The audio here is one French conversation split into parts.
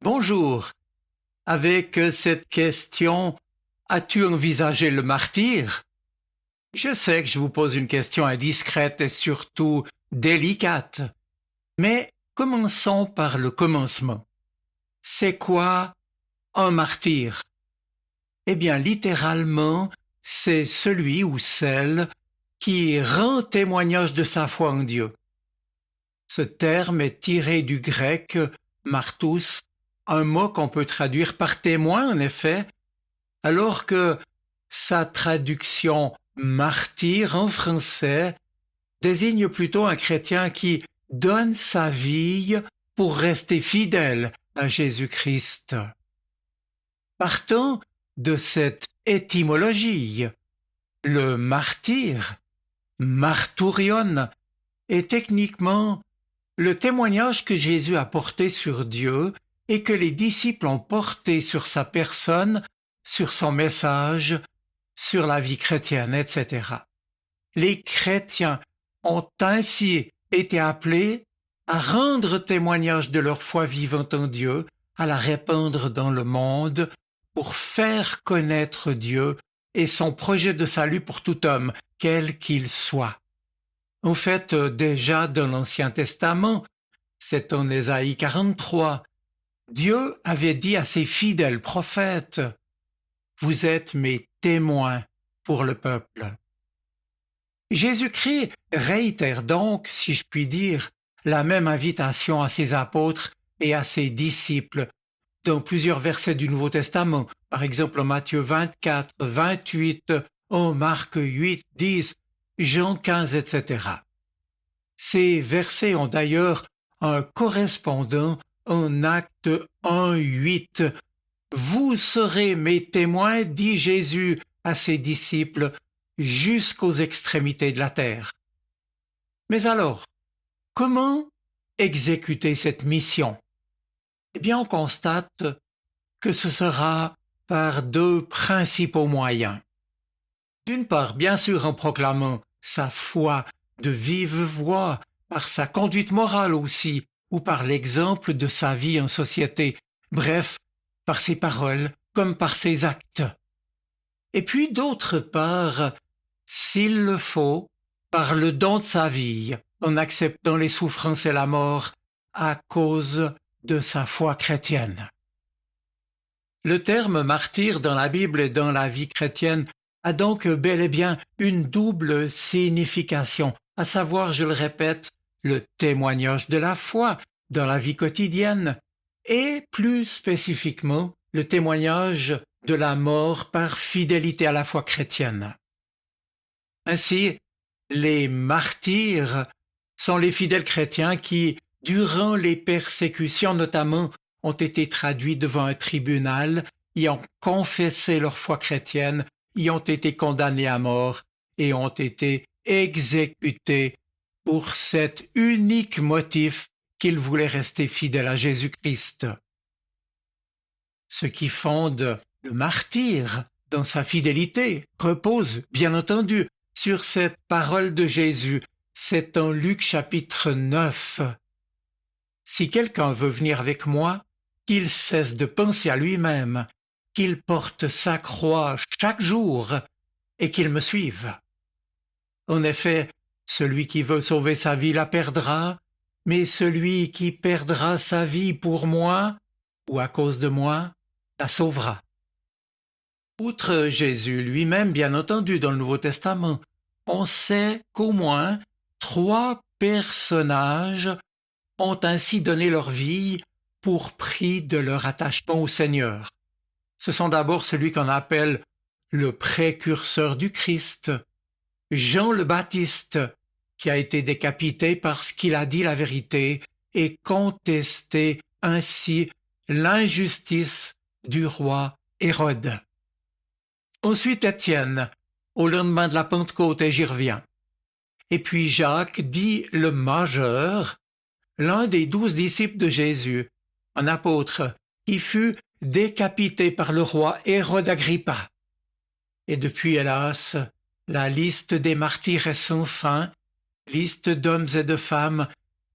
Bonjour. Avec cette question, as-tu envisagé le martyre? Je sais que je vous pose une question indiscrète et surtout délicate. Mais commençons par le commencement. C'est quoi un martyr? Eh bien, littéralement, c'est celui ou celle qui rend témoignage de sa foi en Dieu. Ce terme est tiré du grec martous, un mot qu'on peut traduire par témoin en effet, alors que sa traduction martyr en français désigne plutôt un chrétien qui donne sa vie pour rester fidèle à Jésus-Christ. Partant de cette étymologie, le martyr, martourion, est techniquement le témoignage que Jésus a porté sur Dieu et que les disciples ont porté sur sa personne, sur son message, sur la vie chrétienne, etc. Les chrétiens ont ainsi été appelés à rendre témoignage de leur foi vivante en Dieu, à la répandre dans le monde pour faire connaître Dieu et son projet de salut pour tout homme, quel qu'il soit. En fait, déjà dans l'Ancien Testament, c'est en Ésaïe 43, Dieu avait dit à ses fidèles prophètes, « Vous êtes mes témoins pour le peuple. » Jésus-Christ réitère donc, si je puis dire, la même invitation à ses apôtres et à ses disciples dans plusieurs versets du Nouveau Testament, par exemple en Matthieu 24, 28, en Marc 8, 10, Jean 15, etc. Ces versets ont d'ailleurs un correspondant en Acte 1, 8. « Vous serez mes témoins, dit Jésus à ses disciples, jusqu'aux extrémités de la terre. » Mais alors, comment exécuter cette mission? Eh bien, on constate que ce sera par deux principaux moyens. D'une part, bien sûr, en proclamant sa foi de vive voix, par sa conduite morale aussi, ou par l'exemple de sa vie en société, bref, par ses paroles comme par ses actes. Et puis d'autre part, s'il le faut, par le don de sa vie, en acceptant les souffrances et la mort à cause de sa foi chrétienne. Le terme martyr dans la Bible et dans la vie chrétienne a donc bel et bien une double signification, à savoir, je le répète, le témoignage de la foi dans la vie quotidienne et plus spécifiquement le témoignage de la mort par fidélité à la foi chrétienne. Ainsi, les martyrs sont les fidèles chrétiens qui, durant les persécutions notamment, ont été traduits devant un tribunal, y ont confessé leur foi chrétienne, y ont été condamnés à mort et ont été exécutés pour cet unique motif qu'ils voulaient rester fidèles à Jésus-Christ. Ce qui fonde le martyr dans sa fidélité repose, bien entendu, sur cette parole de Jésus. C'est en Luc chapitre 9. « Si quelqu'un veut venir avec moi, qu'il cesse de penser à lui-même, qu'il porte sa croix chaque jour et qu'il me suive. En effet, celui qui veut sauver sa vie la perdra, mais celui qui perdra sa vie pour moi, ou à cause de moi, la sauvera. » Outre Jésus lui-même, bien entendu, dans le Nouveau Testament, on sait qu'au moins 3 personnages ont ainsi donné leur vie pour prix de leur attachement au Seigneur. Ce sont d'abord celui qu'on appelle le précurseur du Christ, Jean le Baptiste, qui a été décapité parce qu'il a dit la vérité et contesté ainsi l'injustice du roi Hérode. Ensuite Étienne, au lendemain de la Pentecôte, et j'y reviens. Et puis Jacques, dit le majeur, l'un des 12 disciples de Jésus, un apôtre, qui fut décapité par le roi Hérode Agrippa. Et depuis, hélas, la liste des martyrs est sans fin, liste d'hommes et de femmes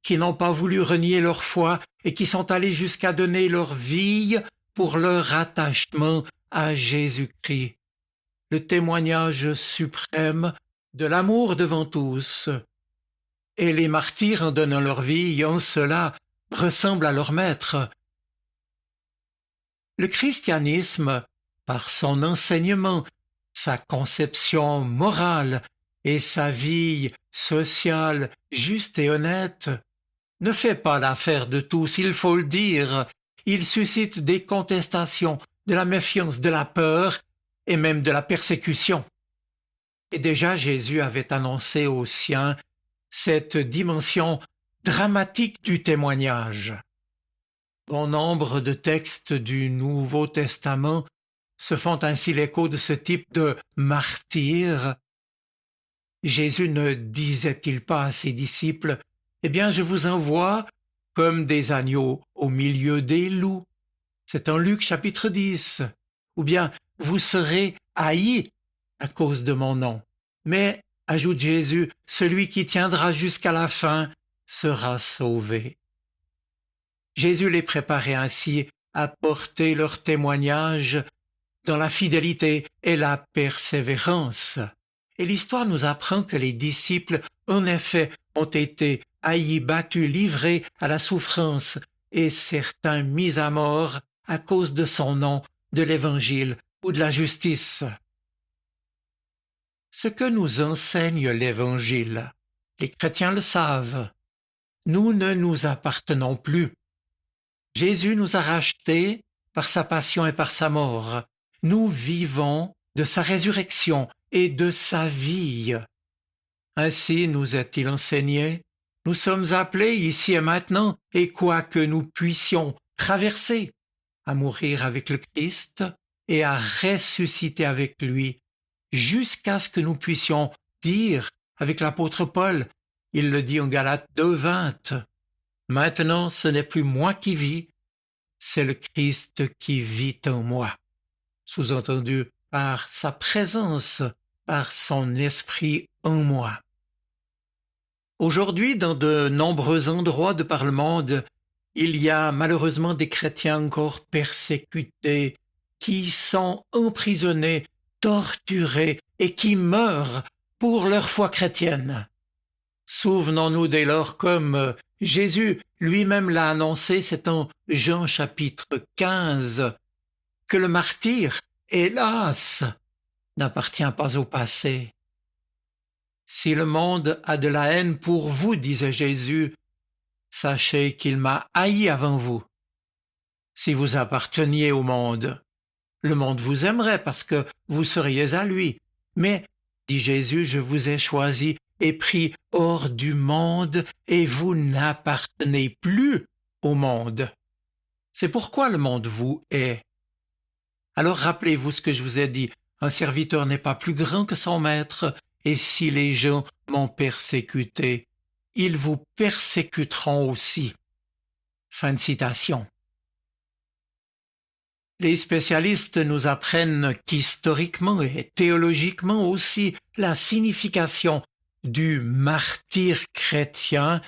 qui n'ont pas voulu renier leur foi et qui sont allés jusqu'à donner leur vie pour leur attachement à Jésus-Christ. Le témoignage suprême de l'amour devant tous. Et les martyrs, en donnant leur vie, en cela, ressemblent à leur maître. Le christianisme, par son enseignement, sa conception morale et sa vie sociale juste et honnête, ne fait pas l'affaire de tous, il faut le dire. Il suscite des contestations, de la méfiance, de la peur et même de la persécution. Et déjà Jésus avait annoncé aux siens cette dimension dramatique du témoignage. Bon nombre de textes du Nouveau Testament se font ainsi l'écho de ce type de martyr. Jésus ne disait-il pas à ses disciples « Eh bien, je vous envoie comme des agneaux au milieu des loups ». C'est en Luc chapitre 10. Ou bien « Vous serez haïs à cause de mon nom ». Mais, ajoute Jésus, celui qui tiendra jusqu'à la fin sera sauvé. Jésus les préparait ainsi à porter leur témoignage dans la fidélité et la persévérance. Et l'histoire nous apprend que les disciples, en effet, ont été haïs, battus, livrés à la souffrance et certains mis à mort à cause de son nom, de l'Évangile ou de la justice. Ce que nous enseigne l'Évangile, les chrétiens le savent. Nous ne nous appartenons plus. Jésus nous a rachetés par sa passion et par sa mort. Nous vivons de sa résurrection et de sa vie. Ainsi nous est-il enseigné, nous sommes appelés ici et maintenant, et quoi que nous puissions traverser, à mourir avec le Christ et à ressusciter avec lui, jusqu'à ce que nous puissions dire avec l'apôtre Paul, il le dit en Galates 2:20, « Maintenant ce n'est plus moi qui vis, c'est le Christ qui vit en moi. » Sous-entendu, par sa présence, par son esprit en moi. Aujourd'hui, dans de nombreux endroits de par le monde, il y a malheureusement des chrétiens encore persécutés, qui sont emprisonnés, torturés et qui meurent pour leur foi chrétienne. Souvenons-nous dès lors comme Jésus lui-même l'a annoncé, c'est en Jean chapitre 15, que le martyr, hélas, n'appartient pas au passé. Si le monde a de la haine pour vous, disait Jésus, sachez qu'il m'a haï avant vous. Si vous apparteniez au monde, le monde vous aimerait parce que vous seriez à lui. Mais, dit Jésus, je vous ai choisi et pris hors du monde et vous n'appartenez plus au monde. C'est pourquoi le monde vous hait. Alors rappelez-vous ce que je vous ai dit, un serviteur n'est pas plus grand que son maître, et si les gens m'ont persécuté, ils vous persécuteront aussi. Fin de citation. Les spécialistes nous apprennent qu'historiquement et théologiquement aussi, la signification du martyr chrétien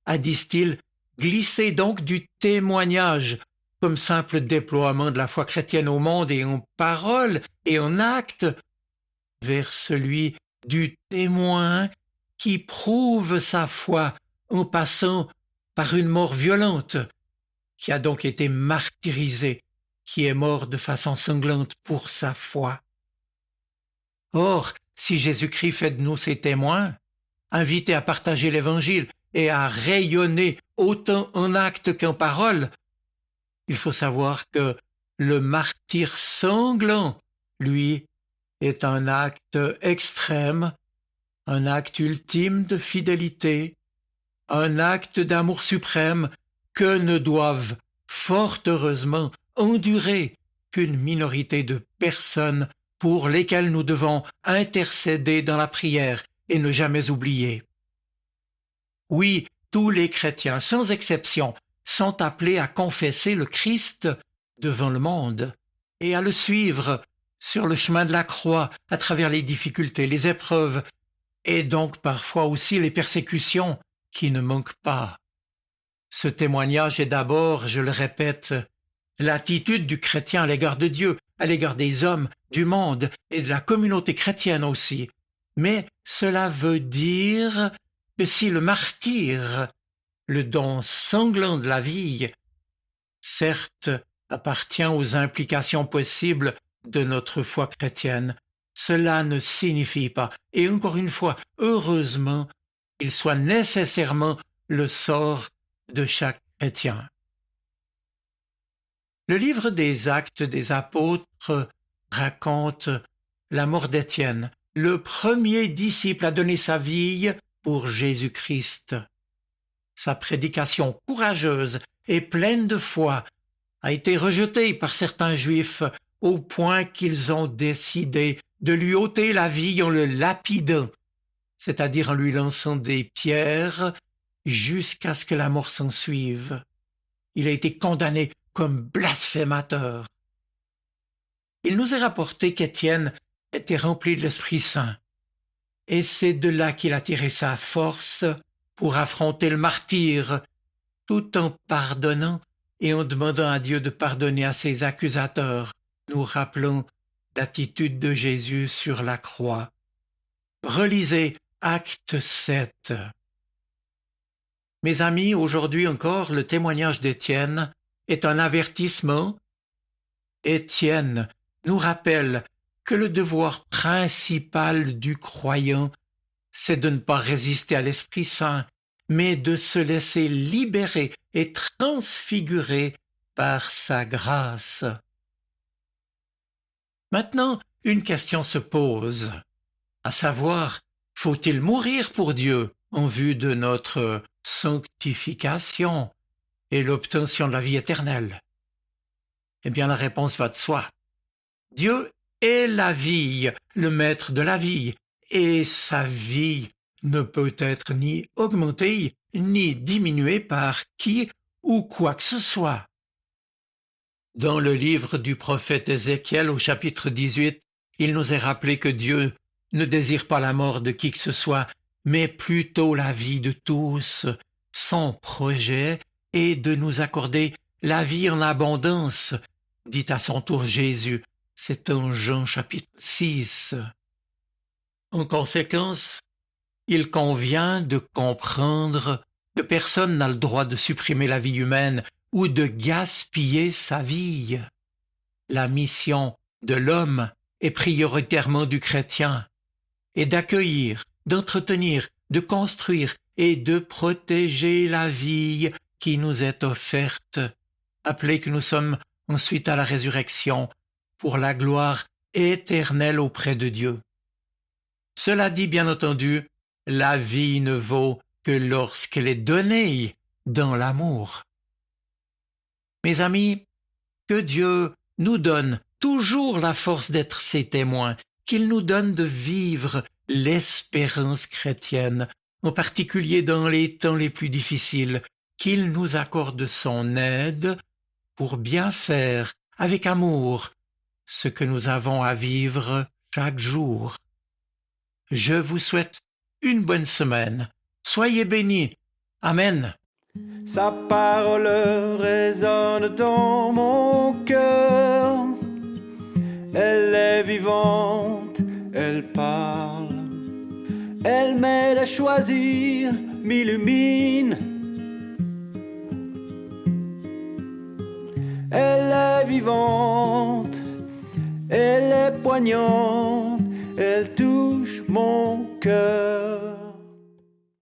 a, disent-ils, glissé donc du témoignage comme simple déploiement de la foi chrétienne au monde et en parole et en acte, vers celui du témoin qui prouve sa foi en passant par une mort violente, qui a donc été martyrisé, qui est mort de façon sanglante pour sa foi. Or, si Jésus-Christ fait de nous ses témoins, invités à partager l'Évangile et à rayonner autant en acte qu'en parole, il faut savoir que le martyr sanglant, lui, est un acte extrême, un acte ultime de fidélité, un acte d'amour suprême que ne doivent fort heureusement endurer qu'une minorité de personnes pour lesquelles nous devons intercéder dans la prière et ne jamais oublier. Oui, tous les chrétiens, sans exception, sont appelés à confesser le Christ devant le monde et à le suivre sur le chemin de la croix à travers les difficultés, les épreuves et donc parfois aussi les persécutions qui ne manquent pas. Ce témoignage est d'abord, je le répète, l'attitude du chrétien à l'égard de Dieu, à l'égard des hommes, du monde et de la communauté chrétienne aussi. Mais cela veut dire que si le martyre, le don sanglant de la vie, certes appartient aux implications possibles de notre foi chrétienne, cela ne signifie pas, et encore une fois, heureusement, qu'il soit nécessairement le sort de chaque chrétien. Le livre des Actes des Apôtres raconte la mort d'Étienne, le premier disciple à donner sa vie pour Jésus-Christ. Sa prédication courageuse et pleine de foi a été rejetée par certains Juifs au point qu'ils ont décidé de lui ôter la vie en le lapidant, c'est-à-dire en lui lançant des pierres jusqu'à ce que la mort s'ensuive. Il a été condamné comme blasphémateur. Il nous est rapporté qu'Étienne était rempli de l'Esprit Saint, et c'est de là qu'il a tiré sa force pour affronter le martyre, tout en pardonnant et en demandant à Dieu de pardonner à ses accusateurs. Nous rappelons l'attitude de Jésus sur la croix. Relisez Acte 7. Mes amis, aujourd'hui encore, le témoignage d'Étienne est un avertissement. Étienne nous rappelle que le devoir principal du croyant, c'est de ne pas résister à l'Esprit Saint, mais de se laisser libérer et transfigurer par sa grâce. Maintenant, une question se pose, à savoir, faut-il mourir pour Dieu en vue de notre sanctification et l'obtention de la vie éternelle? Eh bien, la réponse va de soi. Dieu est la vie, le maître de la vie, et sa vie ne peut être ni augmentée ni diminuée par qui ou quoi que ce soit. Dans le livre du prophète Ézéchiel au chapitre 18, il nous est rappelé que Dieu ne désire pas la mort de qui que ce soit, mais plutôt la vie de tous. Son projet est de nous accorder la vie en abondance, dit à son tour Jésus. C'est en Jean chapitre 6. En conséquence, il convient de comprendre que personne n'a le droit de supprimer la vie humaine ou de gaspiller sa vie. La mission de l'homme est prioritairement du chrétien, et d'accueillir, d'entretenir, de construire et de protéger la vie qui nous est offerte, appelés que nous sommes ensuite à la résurrection pour la gloire éternelle auprès de Dieu. Cela dit, bien entendu, la vie ne vaut que lorsqu'elle est donnée dans l'amour. Mes amis, que Dieu nous donne toujours la force d'être ses témoins, qu'il nous donne de vivre l'espérance chrétienne, en particulier dans les temps les plus difficiles, qu'il nous accorde son aide pour bien faire avec amour ce que nous avons à vivre chaque jour. Je vous souhaite une bonne semaine. Soyez bénis. Amen. Sa parole résonne dans mon cœur. Elle est vivante, elle parle. Elle m'aide à choisir, m'illumine. Elle est vivante, elle est poignante, elle touche mon cœur.